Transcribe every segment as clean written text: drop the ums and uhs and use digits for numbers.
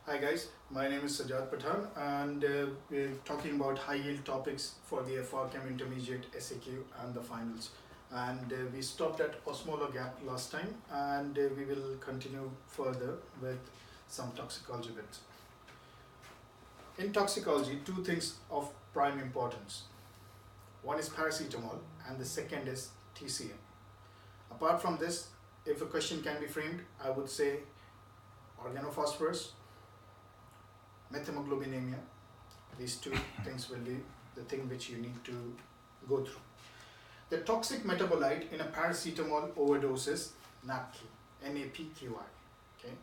Hi guys, my name is Sajjad Pathan and we're talking about high yield topics for the FRCEM intermediate SAQ and the finals. And we stopped at osmolar gap last time and we will continue further with some toxicology bits. In toxicology, two things of prime importance. One is paracetamol and the second is TCM. Apart from this, if a question can be framed, I would say organophosphorus, methemoglobinemia. These two things will be the thing which you need to go through. The toxic metabolite in a paracetamol overdose is NAPQI, N-A-P-Q-I. Okay?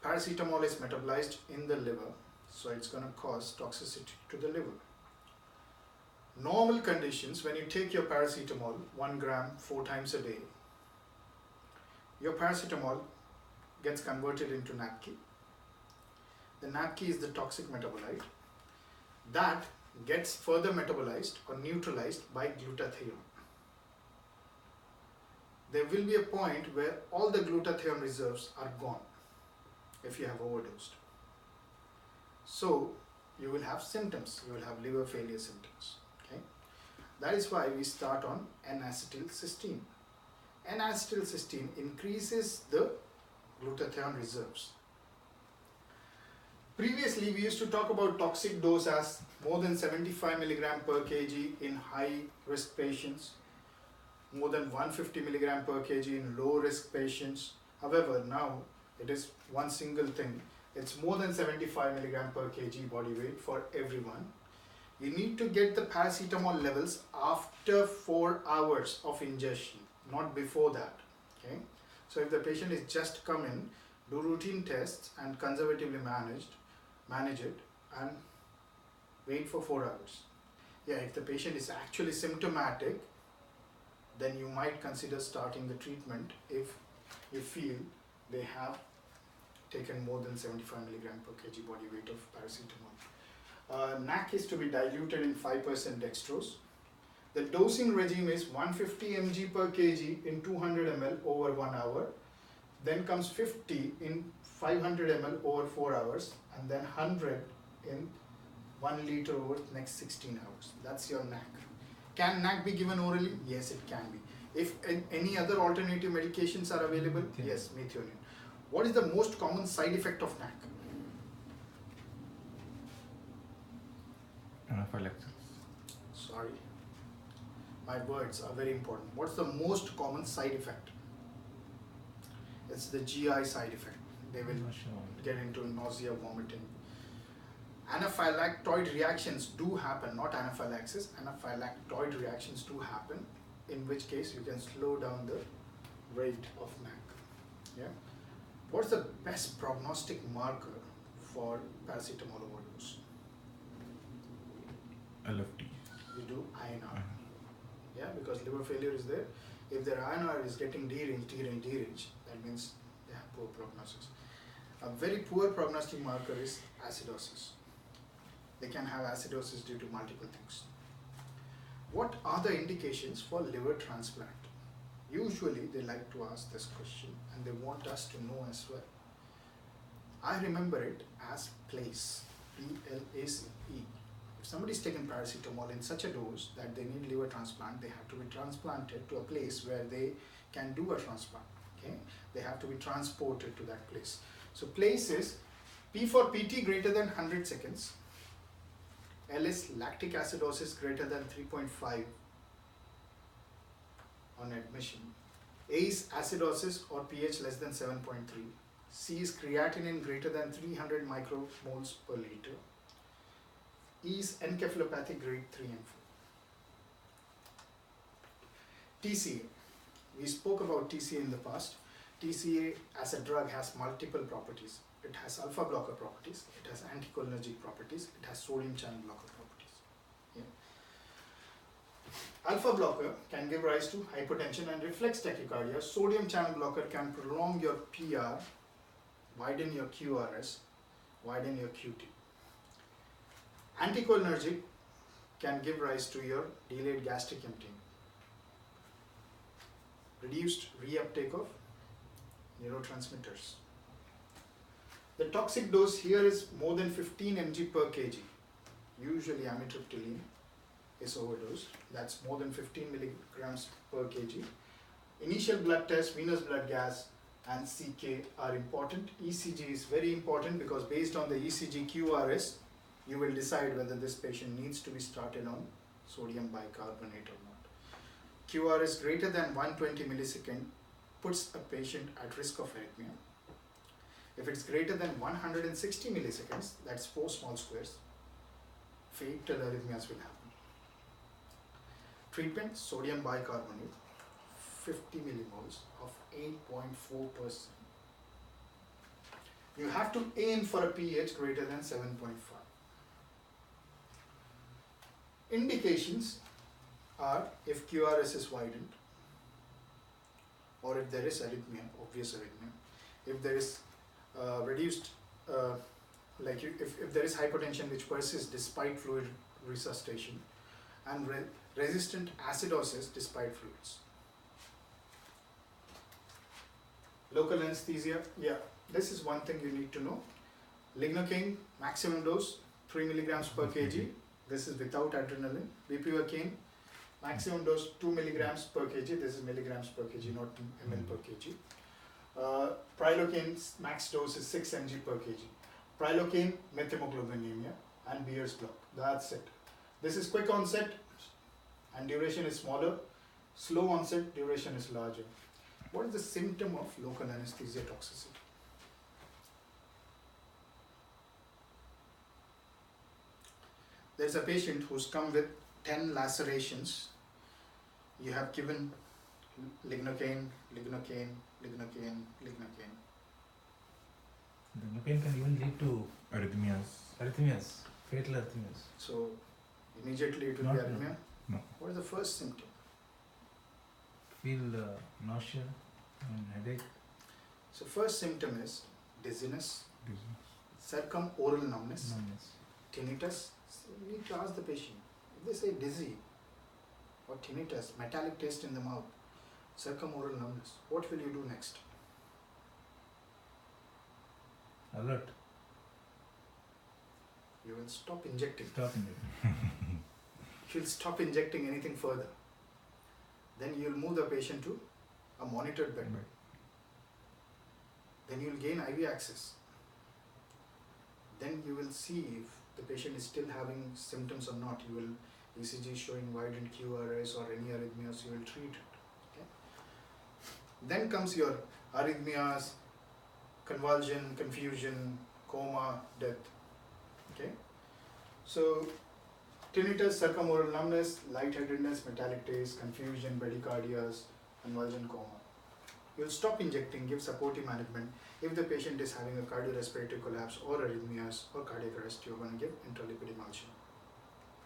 Paracetamol is metabolized in the liver, so it's going to cause toxicity to the liver. Normal conditions, when you take your paracetamol 1 gram 4 times a day, your paracetamol gets converted into NAPQI. The NAPQI is the toxic metabolite that gets further metabolized or neutralized by glutathione. There will be a point where all the glutathione reserves are gone if you have overdosed. So you will have symptoms, you will have liver failure symptoms. Okay? That is why we start on N-acetylcysteine. N-acetylcysteine increases the glutathione reserves. Previously, we used to talk about toxic dose as more than 75 mg per kg in high risk patients, more than 150 mg per kg in low risk patients. However, now it is one single thing. It's more than 75 mg per kg body weight for everyone. You need to get the paracetamol levels after 4 hours of ingestion, not before that. Okay? So if the patient is just come in, do routine tests and conservatively manage it and wait for 4 hours. Yeah, if the patient is actually symptomatic, then you might consider starting the treatment if you feel they have taken more than 75 mg per kg body weight of paracetamol. NAC is to be diluted in 5% dextrose. The dosing regime is 150 mg per kg in 200 ml over 1 hour. Then comes 50 in 500 ml over 4 hours, and then 100 in 1 liter over the next 16 hours. That's your NAC. Can NAC be given orally? Yes, it can be. If any other alternative medications are available, yes, methionine. What is the most common side effect of NAC? Anaphylaxis. Sorry, my words are very important. What's the most common side effect? It's the GI side effect. They will get into nausea, vomiting. Anaphylactoid reactions do happen, not anaphylaxis. Anaphylactoid reactions do happen, in which case you can slow down the rate of NAC. Yeah. What's the best prognostic marker for paracetamol overdose? LFT. We do INR. Yeah, because liver failure is there. If their INR is getting deranged, that means they have poor prognosis. A very poor prognostic marker is acidosis. They can have acidosis due to multiple things. What are the indications for liver transplant? Usually they like to ask this question and they want us to know as well. I remember it as PLACE, P-L-A-C-E. If somebody is taking paracetamol in such a dose that they need liver transplant, they have to be transplanted to a place where they can do a transplant. Okay? They have to be transported to that place. So PLACE is P for PT greater than 100 seconds, L is lactic acidosis greater than 3.5 on admission, A is acidosis or pH less than 7.3, C is creatinine greater than 300 micromoles per liter, E is encephalopathic grade 3 and 4. TCA. We spoke about TCA in the past. TCA as a drug has multiple properties. It has alpha blocker properties, it has anticholinergic properties, it has sodium channel blocker properties. Yeah. Alpha blocker can give rise to hypotension and reflex tachycardia. Sodium channel blocker can prolong your PR, widen your QRS, widen your QT. Anticholinergic can give rise to your delayed gastric emptying, reduced reuptake of neurotransmitters. The toxic dose here is more than 15 mg per kg. Usually amitriptyline is overdose. That's more than 15 milligrams per kg. Initial blood test, venous blood gas and CK are important. ECG is very important because based on the ECG QRS, you will decide whether this patient needs to be started on sodium bicarbonate or not. QRS greater than 120 millisecond puts a patient at risk of arrhythmia. If it's greater than 160 milliseconds, that's 4 small squares, fatal arrhythmias will happen. Treatment, sodium bicarbonate, 50 millimoles of 8.4%. You have to aim for a pH greater than 7.5. Indications are if QRS is widened, or if there is arrhythmia, obvious arrhythmia, if there is reduced, if there is hypotension which persists despite fluid resuscitation, and resistant acidosis despite fluids. Local anesthesia, yeah, this is one thing you need to know. Lignocaine, maximum dose, 3 milligrams per kg. This is without adrenaline. Bupivacaine, maximum dose 2 milligrams per kg. This is milligrams per kg, not ml per kg. Prilocaine, max dose is 6 mg per kg. Prilocaine, methemoglobinemia and Beer's block. That's it. This is quick onset and duration is smaller. Slow onset, duration is larger. What is the symptom of local anesthesia toxicity? There's a patient who's come with 10 lacerations. You have given lignocaine, lignocaine, lignocaine, lignocaine. Lignocaine can even lead to arrhythmias, fatal arrhythmias. So immediately it will be arrhythmia? No. What is the first symptom? Feel nausea and headache. So first symptom is dizziness, circumoral numbness, tinnitus. So you need to ask the patient. If they say dizzy or tinnitus, metallic taste in the mouth, circumoral numbness, what will you do next? Alert. You will stop injecting. Stop injecting. You will stop injecting anything further. Then you will move the patient to a monitored bed. Then you will gain IV access. Then you will see if the patient is still having symptoms or not. You will ECG showing widened QRS or any arrhythmias, you will treat it. Okay? Then comes your arrhythmias, convulsion, confusion, coma, death. Okay? So tinnitus, circumoral numbness, lightheadedness, metallic taste, confusion, bradycardias, convulsion, coma. You'll stop injecting, give supportive management. If the patient is having a cardiorespiratory collapse or arrhythmias or cardiac arrest, you're going to give intralipid emulsion.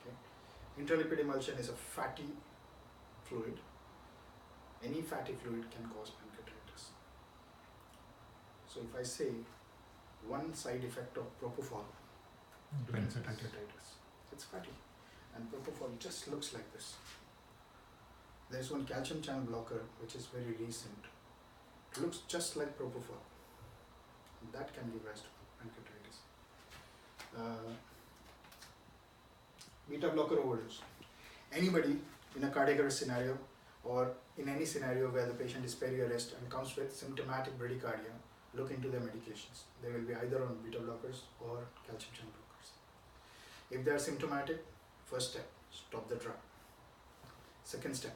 Okay? Intralipid emulsion is a fatty fluid. Any fatty fluid can cause pancreatitis. So if I say one side effect of propofol, pancreatitis, it's fatty. And propofol just looks like this. There's one calcium channel blocker which is very recent. It looks just like propofol. That can give rise to pancreatitis. Beta blocker overdose. Anybody in a cardiac arrest scenario or in any scenario where the patient is peri-arrest and comes with symptomatic bradycardia, look into their medications. They will be either on beta blockers or calcium channel blockers. If they are symptomatic, first step, stop the drug. Second step,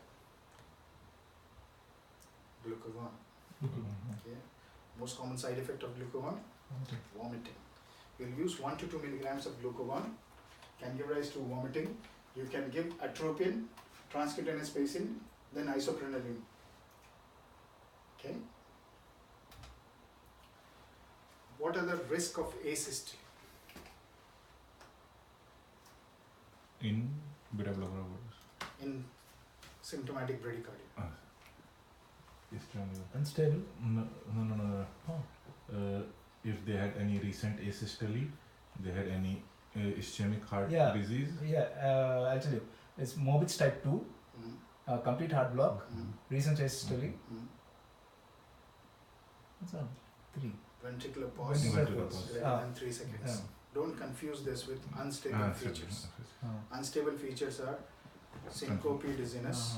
glucagon. Okay. Most common side effect of glucagon? Vomiting. You'll use 1 to 2 milligrams of glucagon, can give rise to vomiting. You can give atropine, transcutaneous pacing, then isoprenaline. Okay. What are the risk of asystole? In beta blocker overdose. In symptomatic bradycardia. Unstable. No. If they had any recent asystole, they had any ischemic heart disease. Yeah, I'll tell you. It's Mobitz type 2, complete heart block, recent asystole. That's all. 3. Ventricular pause Ventricular pause. greater than 3 seconds. Don't confuse this with unstable features. Unstable features are syncope, dizziness,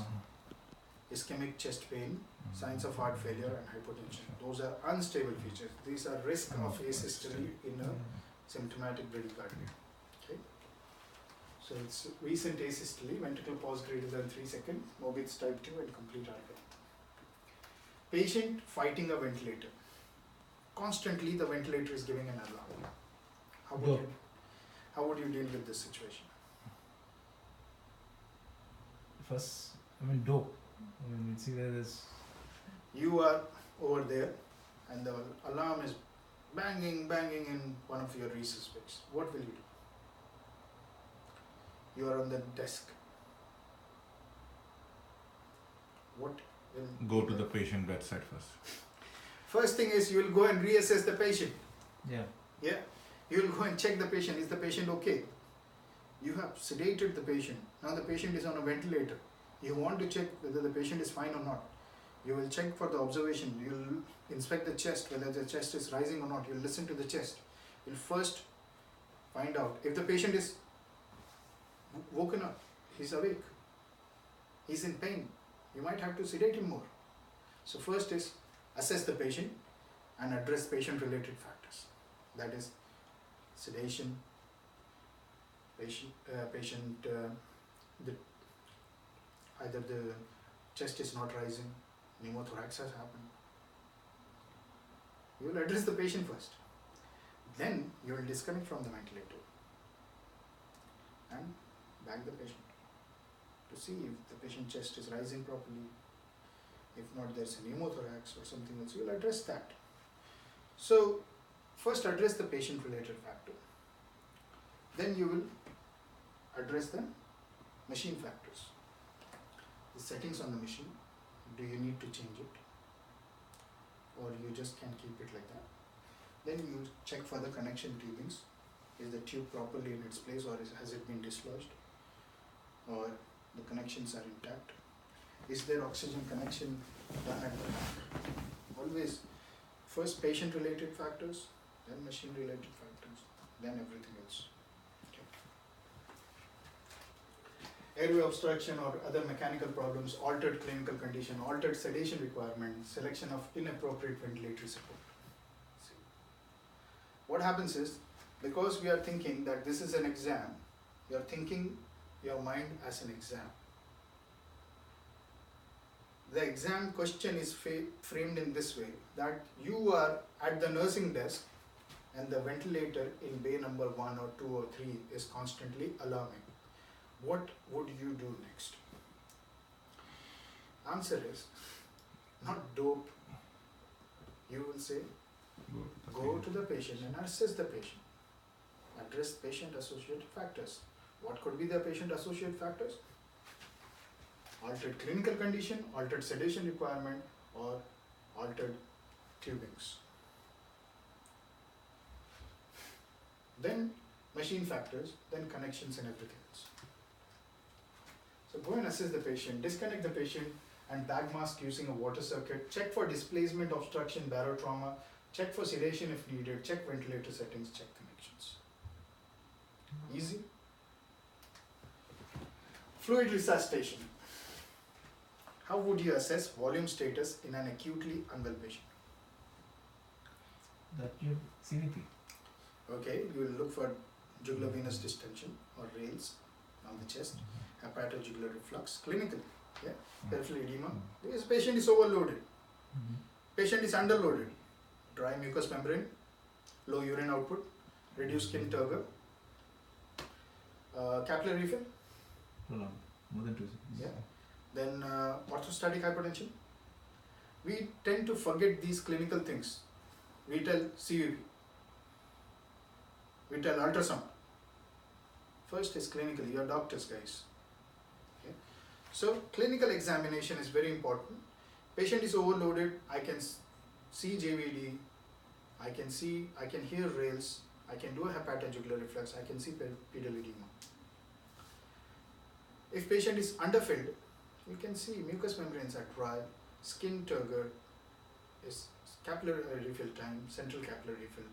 ischemic chest pain, signs of heart failure and hypotension. Those are unstable features. These are risk of asystole in a symptomatic bradycardia. Okay. So it's recent asystole, ventricular pause greater than 3 seconds, Mobitz type 2 and complete RPM. Patient fighting a ventilator. Constantly the ventilator is giving an alarm. How would you deal with this situation? First, dope. You see there is. You are over there and the alarm is banging in one of your resus bays. What will you do? You are on the desk. What will Go to the patient bedside first. First thing is you will go and reassess the patient. Yeah. You will go and check the patient. Is the patient okay? You have sedated the patient. Now the patient is on a ventilator. You want to check whether the patient is fine or not. You will check for the observation. You will inspect the chest, whether the chest is rising or not. You will listen to the chest. You will first find out if the patient is woken up. He's awake. He's in pain. You might have to sedate him more. So first is assess the patient and address patient-related factors. That is sedation, either the chest is not rising, pneumothorax has happened. You will address the patient first. Then you will disconnect from the ventilator and bag the patient to see if the patient chest is rising properly. If not, there's a pneumothorax or something else. You will address that. So first address the patient-related factor. Then you will address the machine factors. The settings on the machine, do you need to change it? Or you just can keep it like that? Then you check for the connection tubings. Is the tube properly in its place or has it been dislodged? Or the connections are intact? Is there oxygen connection done at the back? Always first patient-related factors, then machine-related factors, then everything else. Airway obstruction or other mechanical problems, altered clinical condition, altered sedation requirement, selection of inappropriate ventilatory support. See. What happens is, because we are thinking that this is an exam, you are thinking your mind as an exam. The exam question is framed in this way, that you are at the nursing desk and the ventilator in bay number 1 or 2 or 3 is constantly alarming. What would you do next? Answer is not dope. You will say, go to the patient and assess the patient. Address patient-associated factors. What could be the patient-associated factors? Altered clinical condition, altered sedation requirement, or altered tubings. Then machine factors, then connections and everything else. So go and assess the patient, disconnect the patient and bag mask using a water circuit, check for displacement, obstruction, barotrauma, check for sedation if needed, check ventilator settings, check connections. Easy. Fluid resuscitation. How would you assess volume status in an acutely unwell patient? That you CVP. Okay, you will look for jugular venous distension or rails on the chest, hepatojugular reflux, clinical, peripheral edema. This patient is overloaded. Patient is underloaded. Dry mucous membrane, low urine output, reduced skin turgor, capillary refill. More than 2 seconds. Yeah. Then orthostatic hypertension. We tend to forget these clinical things. We tell CVP. We tell ultrasound. First is clinical. You are doctors, guys. Okay. So clinical examination is very important. Patient is overloaded. I can see JVD. I can hear rails. I can do a hepatojugular reflux. I can see pedal edema. If patient is underfilled, you can see mucous membranes are dry, skin turgor is capillary refill time, central capillary refill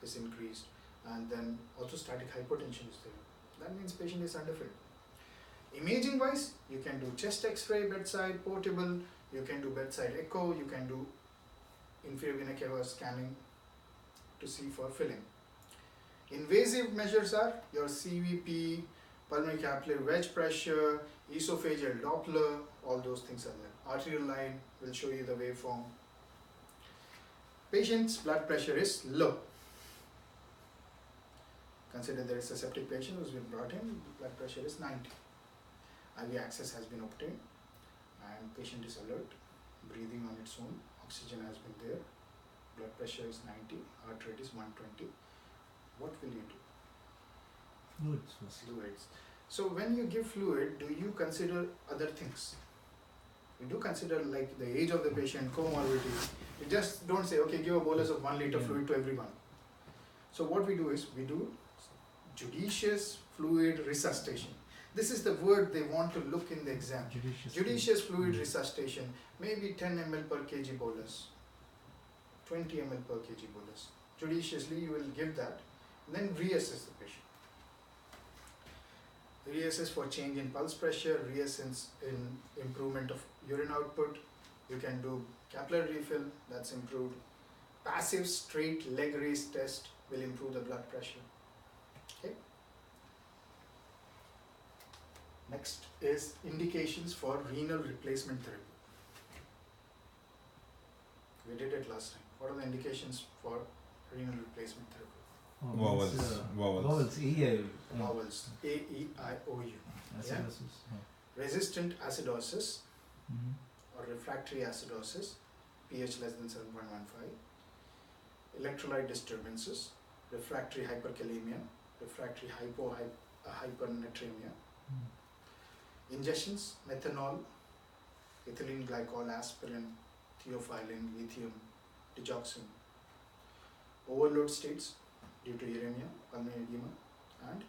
is increased, and then orthostatic hypotension is there. That means patient is underfilled. Imaging wise, you can do chest x-ray bedside, portable, you can do bedside echo, you can do inferior vena cava scanning to see for filling. Invasive measures are your CVP, pulmonary capillary wedge pressure, esophageal Doppler, all those things are there. Arterial line will show you the waveform. Patient's blood pressure is low. Consider there is a septic patient who has been brought in, blood pressure is 90. IV access has been obtained and patient is alert, breathing on its own, oxygen has been there, blood pressure is 90, heart rate is 120. What will you do? Fluids first. Fluids. So when you give fluid, do you consider other things? You do consider like the age of the patient, comorbidity. You just don't say, okay, give a bolus of 1 liter fluid to everyone. So what we do is, we do judicious fluid resuscitation. This is the word they want to look in the exam. Judicious fluid resuscitation, maybe 10 ml per kg bolus, 20 ml per kg bolus. Judiciously you will give that, and then reassess the patient. Reassess for change in pulse pressure, reassess in improvement of urine output. You can do capillary refill, that's improved. Passive straight leg raise test will improve the blood pressure. Okay. Next is indications for renal replacement therapy. We did it last time. What are the indications for renal replacement therapy? Vowels. Vowels. E-I. Vowels. A-E-I-O-U. Acidosis. Resistant acidosis or refractory acidosis, pH less than 7.15. Electrolyte disturbances, refractory hyperkalemia, refractory hypernatremia. Ingestions, methanol, ethylene glycol, aspirin, theophylline, lithium, digoxin. Overload states due to uremia, pulmonary edema, and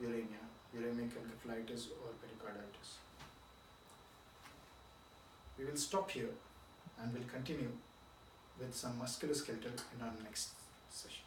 uremia, uremic encephalitis or pericarditis. We will stop here and will continue with some musculoskeletal in our next session.